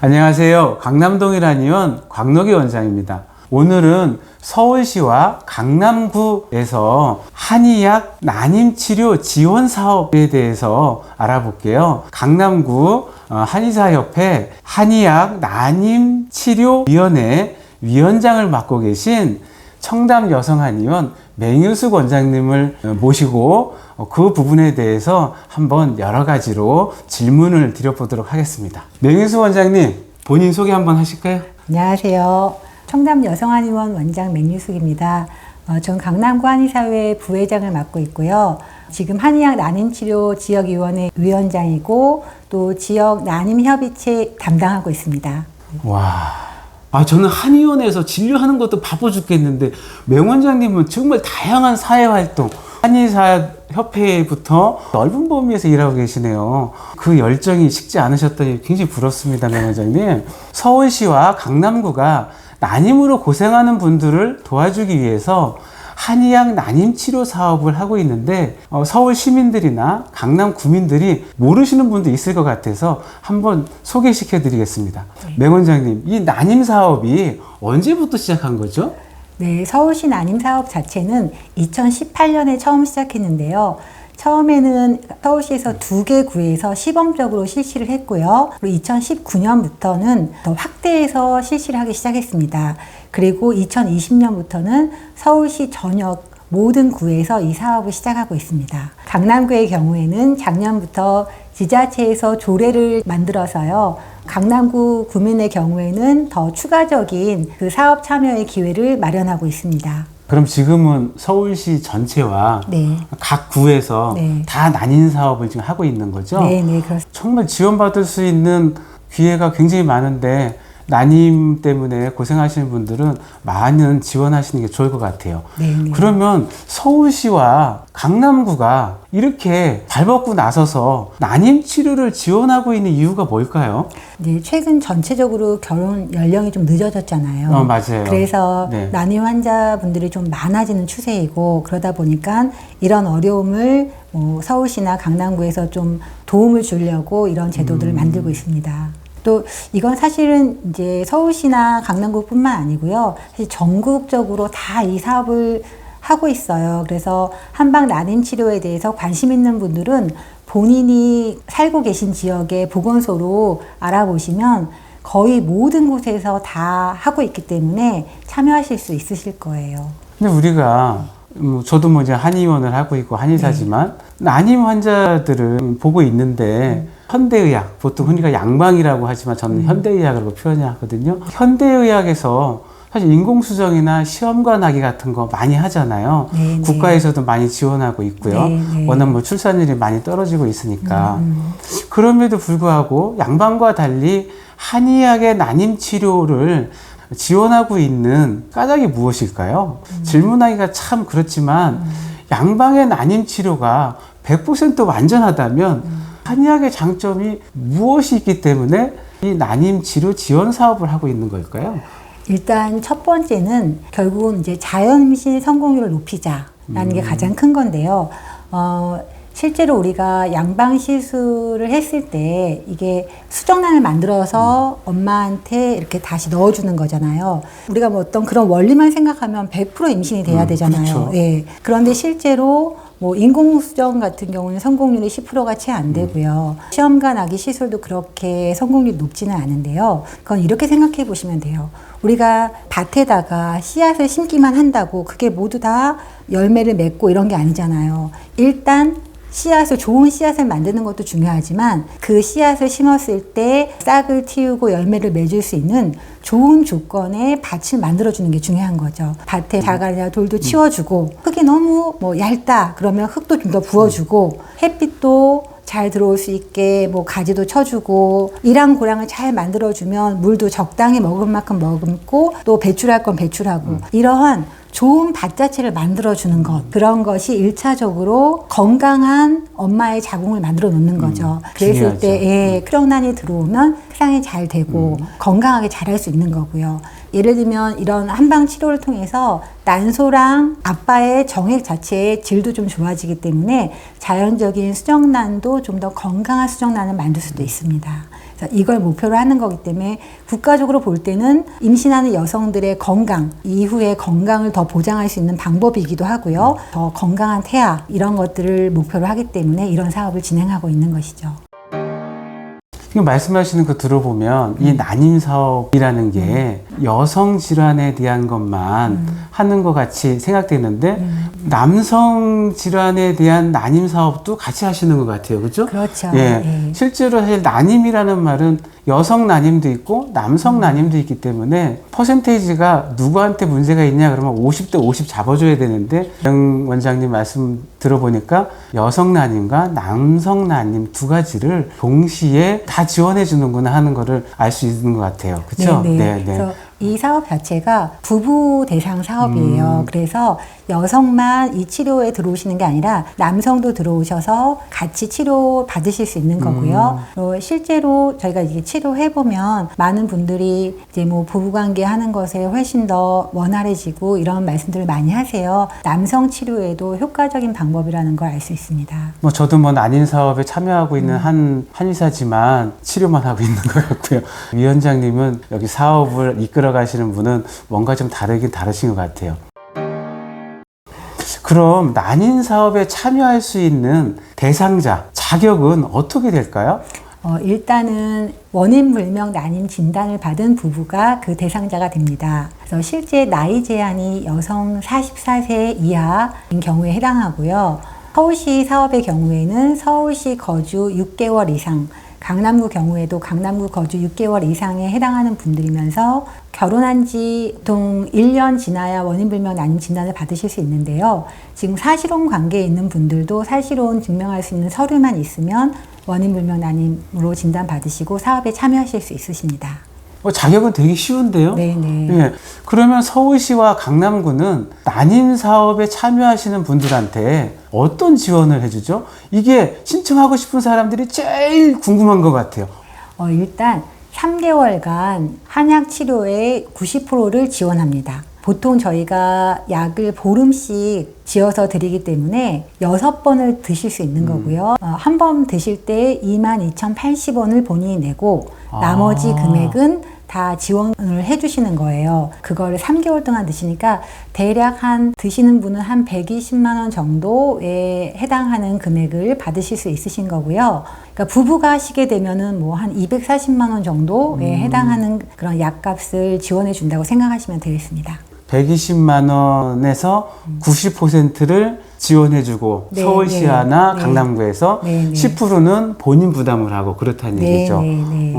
안녕하세요. 강남동일한의원 광록이 원장입니다. 오늘은 서울시와 강남구에서 한의학 난임치료 지원 사업에 대해서 알아볼게요. 강남구 한의사협회 한의학 난임치료위원회 위원장을 맡고 계신 청담 여성한의원 맹유숙 원장님을 모시고 그 부분에 대해서 한번 여러 가지로 질문을 드려보도록 하겠습니다. 맹유숙 원장님, 본인 소개 한번 하실까요? 안녕하세요. 청담 여성한의원 원장 맹유숙입니다. 전 강남구 한의사회 부회장을 맡고 있고요. 지금 한의학 난임치료 지역위원회 위원장이고 또 지역 난임협의체 담당하고 있습니다. 와. 저는 한의원에서 진료하는 것도 바빠 죽겠는데 맹 원장님은 정말 다양한 사회활동, 한의사협회부터 넓은 범위에서 일하고 계시네요. 그 열정이 식지 않으셨더니 굉장히 부럽습니다, 맹 원장님. 서울시와 강남구가 난임으로 고생하는 분들을 도와주기 위해서 한의학 난임치료 사업을 하고 있는데 서울 시민들이나 강남 구민들이 모르시는 분도 있을 것 같아서 한번 소개시켜 드리겠습니다. 맹 원장님, 이 난임 사업이 언제부터 시작한 거죠? 네, 서울시 난임 사업 자체는 2018년에 처음 시작했는데요. 처음에는 서울시에서 2개 구에서 시범적으로 실시를 했고요. 그리고 2019년부터는 더 확대해서 실시를 하기 시작했습니다. 그리고 2020년부터는 서울시 전역 모든 구에서 이 사업을 시작하고 있습니다. 강남구의 경우에는 작년부터 지자체에서 조례를 만들어서요. 강남구 구민의 경우에는 더 추가적인 그 사업 참여의 기회를 마련하고 있습니다. 그럼 지금은 서울시 전체와 네. 각 구에서 네. 다 난임 사업을 지금 하고 있는 거죠? 네, 그렇습니다. 정말 지원받을 수 있는 기회가 굉장히 많은데 난임 때문에 고생하시는 분들은 많은 지원하시는 게 좋을 것 같아요. 네. 그러면 서울시와 강남구가 이렇게 발벗고 나서서 난임 치료를 지원하고 있는 이유가 뭘까요? 네, 최근 전체적으로 결혼 연령이 좀 늦어졌잖아요. 맞아요. 그래서 네. 난임 환자분들이 좀 많아지는 추세이고 그러다 보니까 이런 어려움을 서울시나 강남구에서 좀 도움을 주려고 이런 제도들을 만들고 있습니다. 또 이건 사실은 이제 서울시나 강남구뿐만 아니고요. 사실 전국적으로 다 이 사업을 하고 있어요. 그래서 한방 난임 치료에 대해서 관심 있는 분들은 본인이 살고 계신 지역의 보건소로 알아보시면 거의 모든 곳에서 다 하고 있기 때문에 참여하실 수 있으실 거예요. 근데 우리가 저도 이제 한의원을 하고 있고 한의사지만 난임 환자들을 보고 있는데 현대의학, 보통 흔히가 양방이라고 하지만 저는 현대의학이라고 표현하거든요. 현대의학에서 사실 인공수정이나 시험관하기 같은 거 많이 하잖아요. 네, 국가에서도 많이 지원하고 있고요. 네. 워낙 출산율이 많이 떨어지고 있으니까. 그럼에도 불구하고 양방과 달리 한의학의 난임 치료를 지원하고 있는 까닭이 무엇일까요? 질문하기가 참 그렇지만 양방의 난임 치료가 100% 완전하다면 한의학의 장점이 무엇이 있기 때문에 이 난임 치료 지원 사업을 하고 있는 걸까요? 일단 첫 번째는 결국은 이제 자연임신 성공률을 높이자라는 게 가장 큰 건데요. 실제로 우리가 양방 시술을 했을 때 이게 수정란을 만들어서 엄마한테 이렇게 다시 넣어주는 거잖아요. 우리가 뭐 어떤 그런 원리만 생각하면 100% 임신이 돼야 되잖아요. 그렇죠. 예. 그런데 실제로 뭐 인공수정 같은 경우는 성공률이 10%가 채 안 되고요. 시험관 아기 시술도 그렇게 성공률이 높지는 않은데요. 그건 이렇게 생각해 보시면 돼요. 우리가 밭에다가 씨앗을 심기만 한다고 그게 모두 다 열매를 맺고 이런 게 아니잖아요. 일단 좋은 씨앗을 만드는 것도 중요하지만 그 씨앗을 심었을 때 싹을 틔우고 열매를 맺을 수 있는 좋은 조건의 밭을 만들어주는 게 중요한 거죠. 밭에 자갈이나 돌도 치워주고 흙이 너무 얇다 그러면 흙도 좀 더 부어주고 햇빛도 잘 들어올 수 있게 가지도 쳐주고 이랑고랑을 잘 만들어주면 물도 적당히 먹을 만큼 먹고 또 배출할 건 배출하고 이러한 좋은 밭 자체를 만들어주는 것 그런 것이 1차적으로 건강한 엄마의 자궁을 만들어 놓는 거죠. 그랬을 때 수정란이 들어오면 수량이 잘 되고 건강하게 자랄 수 있는 거고요. 예를 들면 이런 한방 치료를 통해서 난소랑 아빠의 정액 자체의 질도 좀 좋아지기 때문에 자연적인 수정란도 좀 더 건강한 수정란을 만들 수도 있습니다. 그래서 이걸 목표로 하는 거기 때문에 국가적으로 볼 때는 임신하는 여성들의 건강, 이후의 건강을 더 보장할 수 있는 방법이기도 하고요. 더 건강한 태아 이런 것들을 목표로 하기 때문에 이런 사업을 진행하고 있는 것이죠. 지금 말씀하시는 거 들어보면 이 난임 사업이라는 게 여성 질환에 대한 것만 하는 것 같이 생각되는데 남성 질환에 대한 난임 사업도 같이 하시는 것 같아요. 그렇죠? 그렇죠. 예. 예. 실제로 사실 난임이라는 말은 여성 난임도 있고 남성 난임도 있기 때문에 퍼센테이지가 누구한테 문제가 있냐 그러면 50대 50 잡아줘야 되는데 양 원장님 말씀 들어보니까 여성 난임과 남성 난임 두 가지를 동시에 다 지원해 주는구나 하는 거를 알 수 있는 것 같아요. 그렇죠? 네. 그래서 이 사업 자체가 부부 대상 사업이에요. 그래서 여성만 이 치료에 들어오시는 게 아니라 남성도 들어오셔서 같이 치료 받으실 수 있는 거고요. 실제로 저희가 이게 치료해 보면 많은 분들이 이제 뭐 부부관계 하는 것에 훨씬 더 원활해지고 이런 말씀들을 많이 하세요. 남성 치료에도 효과적인 방법이라는 걸 알 수 있습니다. 뭐 저도 뭐 난임 사업에 참여하고 있는 한의사지만 치료만 하고 있는 것 같고요. 위원장님은 여기 사업을 이끌어 가시는 분은 뭔가 좀 다르긴 다르신 것 같아요. 그럼 난임 사업에 참여할 수 있는 대상자, 자격은 어떻게 될까요? 일단은 원인 불명 난임 진단을 받은 부부가 그 대상자가 됩니다. 그래서 실제 나이 제한이 여성 44세 이하인 경우에 해당하고요. 서울시 사업의 경우에는 서울시 거주 6개월 이상, 강남구 경우에도 강남구 거주 6개월 이상에 해당하는 분들이면서 결혼한 지 보통 1년 지나야 원인불명 난임 진단을 받으실 수 있는데요. 지금 사실혼 관계에 있는 분들도 사실혼 증명할 수 있는 서류만 있으면 원인불명 난임으로 진단받으시고 사업에 참여하실 수 있으십니다. 자격은 되게 쉬운데요? 네네. 예. 그러면 서울시와 강남구는 난임 사업에 참여하시는 분들한테 어떤 지원을 해주죠? 이게 신청하고 싶은 사람들이 제일 궁금한 것 같아요. 일단 3개월간 한약 치료의 90%를 지원합니다. 보통 저희가 약을 보름씩 지어서 드리기 때문에 6번을 드실 수 있는 거고요. 한 번 드실 때 22,080원을 본인이 내고 나머지 금액은 다 지원을 해주시는 거예요. 그거를 3개월 동안 드시니까 대략 한 드시는 분은 한 120만 원 정도에 해당하는 금액을 받으실 수 있으신 거고요. 그러니까 부부가 하시게 되면은 뭐 한 240만 원 정도에 해당하는 그런 약값을 지원해 준다고 생각하시면 되겠습니다. 120만 원에서 90%를 지원해주고 네, 서울시나 네, 강남구에서 네, 10%는 본인 부담을 하고 그렇다는 네, 얘기죠. 네.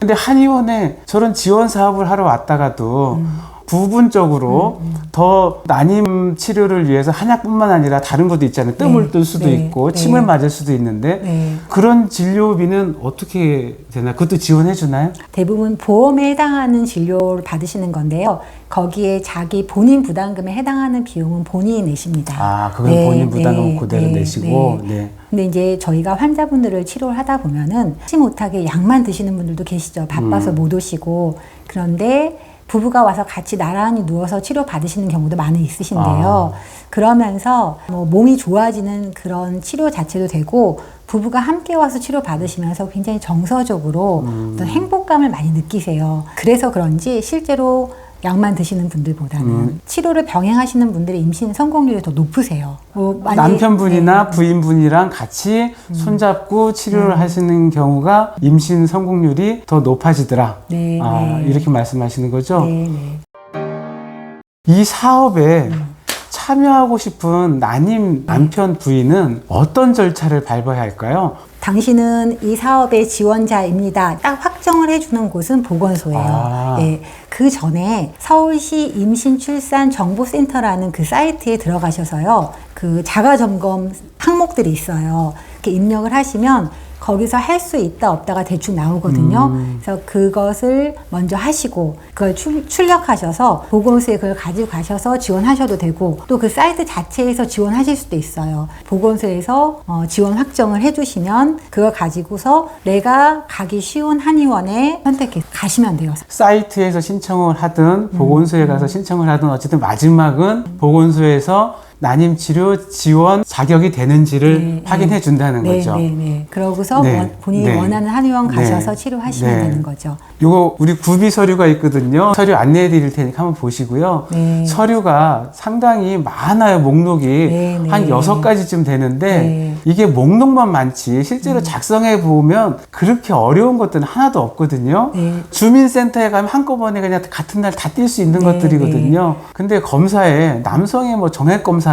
근데 한의원에 저런 지원 사업을 하러 왔다가도 부분적으로 더 난임 치료를 위해서 한약뿐만 아니라 다른 것도 있잖아요. 뜸을 뜰 수도 있고 침을 맞을 수도 있는데 그런 진료비는 어떻게 되나? 그것도 지원해 주나요? 대부분 보험에 해당하는 진료를 받으시는 건데요. 거기에 자기 본인 부담금에 해당하는 비용은 본인이 내십니다. 그건 본인 부담금 그대로 내시고. 근데 이제 저희가 환자분들을 치료를 하다 보면은 하지 못하게 약만 드시는 분들도 계시죠. 바빠서 못 오시고. 그런데 부부가 와서 같이 나란히 누워서 치료 받으시는 경우도 많이 있으신데요. 그러면서 뭐 몸이 좋아지는 그런 치료 자체도 되고 부부가 함께 와서 치료 받으시면서 굉장히 정서적으로 어떤 행복감을 많이 느끼세요. 그래서 그런지 실제로 약만 드시는 분들보다는 치료를 병행하시는 분들의 임신 성공률이 더 높으세요. 남편분이나 부인분이랑 같이 손잡고 치료를 하시는 경우가 임신 성공률이 더 높아지더라. 이렇게 말씀하시는 거죠? 이 사업에 참여하고 싶은 난임 남편 부인은 어떤 절차를 밟아야 할까요? 당신은 이 사업의 지원자입니다. 딱 확정을 해주는 곳은 보건소예요. 그 전에 서울시 임신출산정보센터라는 그 사이트에 들어가셔서요. 그 자가점검 항목들이 있어요. 이렇게 입력을 하시면 거기서 할 수 있다 없다가 대충 나오거든요. 그래서 그것을 먼저 하시고 그걸 출력하셔서 보건소에 그걸 가지고 가셔서 지원하셔도 되고 또 그 사이트 자체에서 지원하실 수도 있어요. 보건소에서 지원 확정을 해주시면 그걸 가지고서 내가 가기 쉬운 한의원에 선택해서 가시면 돼요. 사이트에서 신청을 하든 보건소에 가서 신청을 하든 어쨌든 마지막은 보건소에서 난임 치료 지원 자격이 되는지를 확인해 준다는 거죠. 네. 그러고서 네. 본인이 네. 원하는 한의원 가셔서 네. 치료하시면 네. 되는 거죠. 요거 우리 구비 서류가 있거든요. 서류 안내해 드릴 테니까 한번 보시고요. 네. 서류가 상당히 많아요. 목록이 네. 한 6가지쯤 되는데 네. 이게 목록만 많지 실제로 작성해 보면 그렇게 어려운 것들은 하나도 없거든요. 네. 주민센터에 가면 한꺼번에 그냥 같은 날 다 뛸 수 있는 네. 것들이거든요. 근데 검사에 남성의 뭐 정액 검사나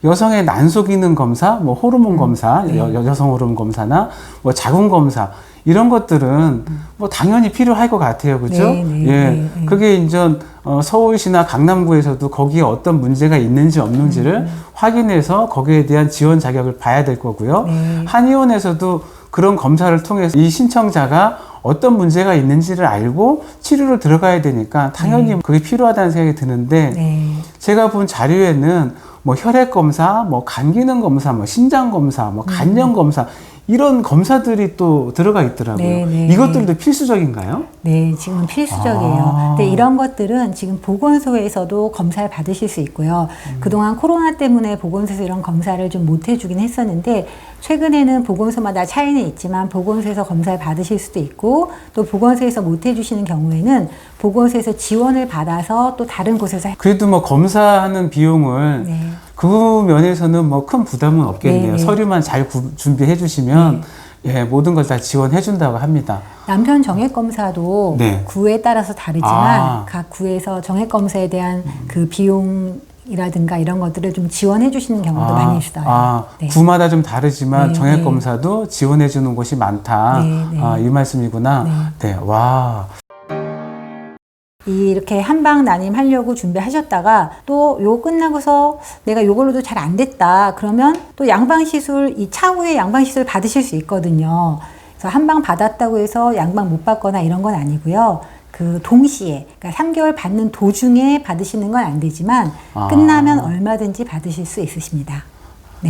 여성의 난소 기능 검사, 뭐 호르몬 검사, 여성 호르몬 검사나 뭐 자궁 검사 이런 것들은 뭐 당연히 필요할 것 같아요, 그죠? 예, 그게 이제 서울시나 강남구에서도 거기에 어떤 문제가 있는지 없는지를 확인해서 거기에 대한 지원 자격을 봐야 될 거고요. 한의원에서도 그런 검사를 통해서 이 신청자가 어떤 문제가 있는지를 알고 치료를 들어가야 되니까 당연히 그게 필요하다는 생각이 드는데 제가 본 자료에는 뭐 혈액 검사, 뭐 간 기능 검사, 뭐 신장 검사, 뭐 간염 검사 이런 검사들이 또 들어가 있더라고요. 이것들도 필수적인가요? 네, 지금 필수적이에요. 근데 이런 것들은 지금 보건소에서도 검사를 받으실 수 있고요. 그동안 코로나 때문에 보건소에서 이런 검사를 좀 못 해주긴 했었는데 최근에는 보건소마다 차이는 있지만 보건소에서 검사를 받으실 수도 있고 또 보건소에서 못 해주시는 경우에는 보건소에서 지원을 받아서 또 다른 곳에서 그래도 뭐 검사하는 비용을 그 면에서는 뭐 큰 부담은 없겠네요. 서류만 잘 준비해 주시면 예, 모든 걸 다 지원해 준다고 합니다. 남편 정액 검사도 구에 따라서 다르지만 각 구에서 정액 검사에 대한 그 비용이라든가 이런 것들을 좀 지원해 주시는 경우도 많이 있어요. 구마다 좀 다르지만 정액 검사도 지원해 주는 곳이 많다. 이 말씀이구나. 네, 와. 이렇게 한방 난임 하려고 준비하셨다가 또 요거 끝나고서 내가 요걸로도 잘 안 됐다 그러면 또 양방시술 이 차후에 양방시술 받으실 수 있거든요. 그래서 한방 받았다고 해서 양방 못 받거나 이런 건 아니고요. 그 동시에 그러니까 3개월 받는 도중에 받으시는 건 안 되지만 끝나면 얼마든지 받으실 수 있으십니다.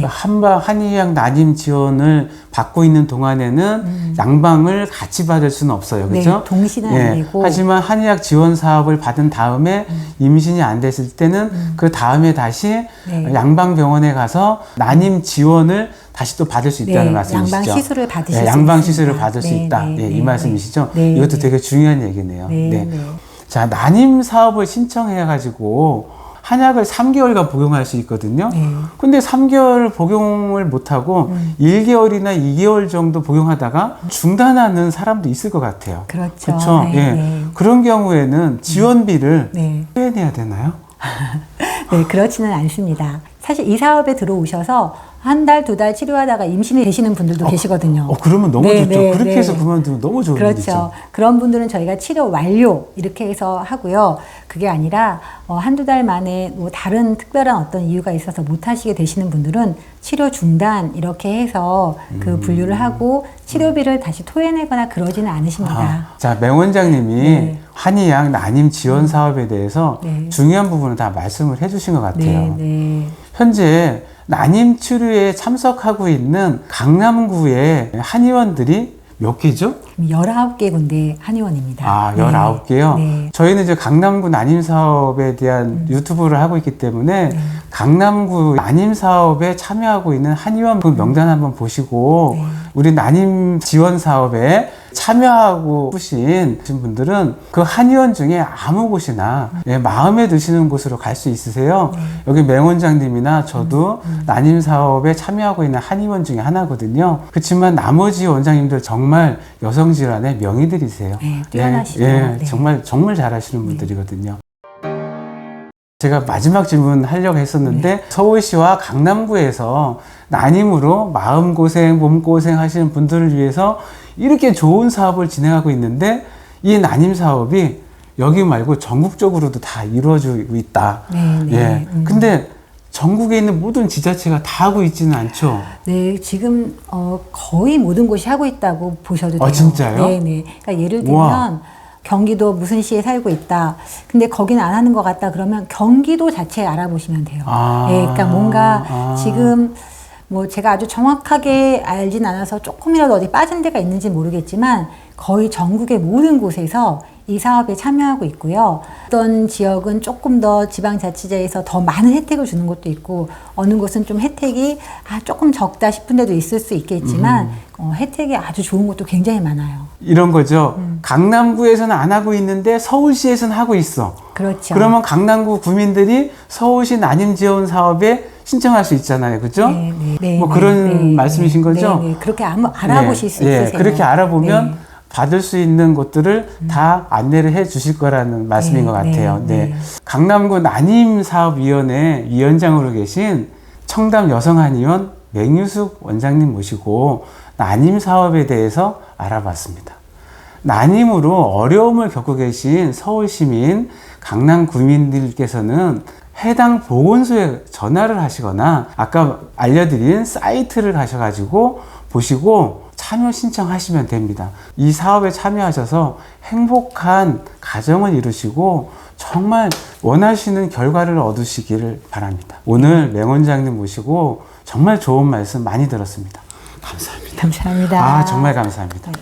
한방 한의학 난임 지원을 받고 있는 동안에는 양방을 같이 받을 수는 없어요, 그렇죠? 동시는 안 되고. 하지만 한의학 지원 사업을 받은 다음에 임신이 안 됐을 때는 그 다음에 다시 양방병원에 가서 난임 지원을 다시 또 받을 수 있다는 말씀이시죠? 양방 시술을 받으실 수 있습니다. 양방 시술을 받을 수 있다. 이 말씀이시죠? 이것도 되게 중요한 얘기네요. 자, 난임 사업을 신청해 가지고 한약을 3개월간 복용할 수 있거든요. 근데 3개월 복용을 못하고 1개월이나 2개월 정도 복용하다가 중단하는 사람도 있을 것 같아요. 그렇죠. 그런 경우에는 지원비를 토해내야 되나요? 네, 그렇지는 않습니다. 사실 이 사업에 들어오셔서 한 달, 2달 치료하다가 임신이 되시는 분들도 계시거든요. 그러면 너무 좋죠. 그렇게 해서 그만두면 너무 좋은 일이죠. 그렇죠. 그런 분들은 저희가 치료 완료 이렇게 해서 하고요. 그게 아니라 한두 달 만에 뭐 다른 특별한 어떤 이유가 있어서 못 하시게 되시는 분들은 치료 중단 이렇게 해서 그 분류를 하고 치료비를 다시 토해내거나 그러지는 않으십니다. 자, 맹 원장님이 한의학 난임 지원 사업에 대해서 중요한 부분을 다 말씀을 해주신 것 같아요. 현재 난임 치료에 참석하고 있는 강남구의 한의원들이 몇 개죠? 19개 군데 한의원입니다. 19개요? 저희는 이제 강남구 난임 사업에 대한 유튜브를 하고 있기 때문에 강남구 난임 사업에 참여하고 있는 한의원 그 명단 한번 보시고 우리 난임 지원 사업에 참여하고 싶으신 분들은 그 한의원 중에 아무 곳이나 마음에 드시는 곳으로 갈 수 있으세요. 여기 맹 원장님이나 저도 난임 사업에 참여하고 있는 한의원 중에 하나거든요. 그렇지만 나머지 원장님들 정말 여성 질환의 명의들이세요. 뛰어나시죠. 정말 잘하시는 분들이거든요. 제가 마지막 질문 하려고 했었는데 서울시와 강남구에서 난임으로 마음고생, 몸고생 하시는 분들을 위해서 이렇게 좋은 사업을 진행하고 있는데 이 난임 사업이 여기 말고 전국적으로도 다 이루어지고 있다. 근데 전국에 있는 모든 지자체가 다 하고 있지는 않죠? 네, 지금 거의 모든 곳이 하고 있다고 보셔도 돼요. 진짜요? 그러니까 예를 들면 경기도 무슨 시에 살고 있다. 근데 거기는 안 하는 것 같다. 그러면 경기도 자체에 알아보시면 돼요. 그러니까 뭔가 지금 뭐 제가 아주 정확하게 알진 않아서 조금이라도 어디 빠진 데가 있는지 모르겠지만 거의 전국의 모든 곳에서 이 사업에 참여하고 있고요. 어떤 지역은 조금 더 지방자치제에서 더 많은 혜택을 주는 곳도 있고 어느 곳은 좀 혜택이 조금 적다 싶은 데도 있을 수 있겠지만 혜택이 아주 좋은 곳도 굉장히 많아요. 이런 거죠. 강남구에서는 안 하고 있는데 서울시에서는 하고 있어. 그렇죠. 그러면 강남구 구민들이 서울시 난임 지원 사업에 신청할 수 있잖아요. 그죠? 네, 뭐 그런 말씀이신 거죠? 네. 그렇게 알아보실 수 있으세요. 그렇게 알아보면 받을 수 있는 곳들을 다 안내를 해 주실 거라는 말씀인 것 같아요. 네. 강남구 난임사업위원회 위원장으로 계신 청담 여성한의원 맹유숙 원장님 모시고 난임 사업에 대해서 알아봤습니다. 난임으로 어려움을 겪고 계신 서울 시민, 강남 구민들께서는 해당 보건소에 전화를 하시거나 아까 알려드린 사이트를 가셔가지고 보시고 참여 신청하시면 됩니다. 이 사업에 참여하셔서 행복한 가정을 이루시고 정말 원하시는 결과를 얻으시기를 바랍니다. 오늘 맹 원장님 모시고 정말 좋은 말씀 많이 들었습니다. 감사합니다. 감사합니다. 정말 감사합니다.